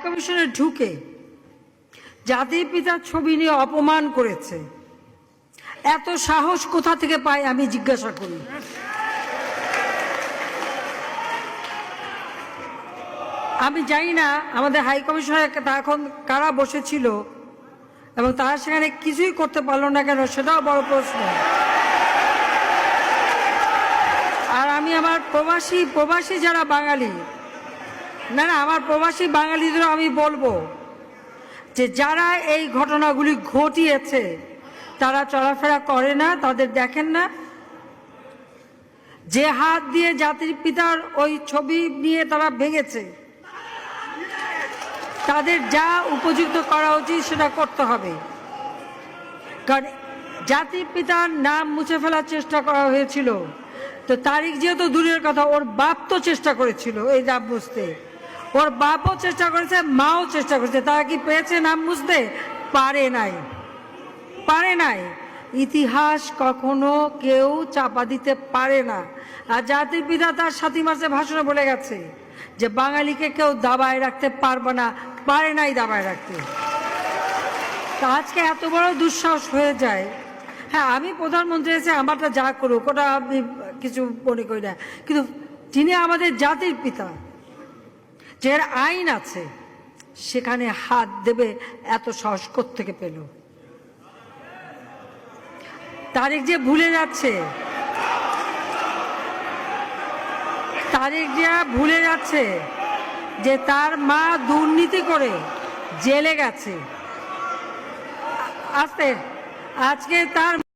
কমিশনে ঢুকে জাতির পিতার ছবি নিয়ে অপমান করেছে। এত সাহস কোথা থেকে পায় আমি জিজ্ঞাসা করি। আমি জানি না আমাদের হাই কমিশনার এখন কারা বসেছিল এবং তারা সেখানে কিছুই করতে পারলো না কেন, সেটাও বড় প্রশ্ন। আর আমি আমার প্রবাসী যারা বাঙালি, না আমার প্রবাসী বাঙালিদেরও আমি বলবো যে যারা এই ঘটনাগুলি ঘটিয়েছে তারা চলাফেরা করে না, তাদের দেখেন না। যে হাত দিয়ে জাতির পিতার ওই ছবি নিয়ে তারা ভেঙেছে, তাদের যা উপযুক্ত করা উচিত সেটা করতে হবে। কারণ জাতির পিতার নাম মুছে ফেলার চেষ্টা করা হয়েছিল, তো তারিখ যেহেতু দূরের কথা, ওর বাপ তো চেষ্টা করেছিল এই নাম মুছতে, ওর বাপও চেষ্টা করেছে, মাও চেষ্টা করেছে। তারা কি পেয়েছে নাম মুছতে? পারে নাই। ইতিহাস কখনো কেউ চাপা দিতে পারে না। আর জাতির পিতা তার 7 মার্চে ভাষণে বলে গেছে যে বাঙালিকে কেউ দাবায় রাখতে পারবে না, পারে নাই দাবায় রাখতে। তা আজকে এত বড় দুঃসাহস হয়ে যায়। হ্যাঁ, আমি প্রধানমন্ত্রী এসে আমারটা যা করুক ওটা আমি কিছু মনে করি না, কিন্তু যিনি আমাদের জাতির পিতা, যার আইন আছে, সেখানে হাত দেবে এত সাহস কোত্থেকে পেল? তারিখ যে ভুলে যাচ্ছে যে তার মা দুর্নীতি করে জেলে গেছে। আজকে তার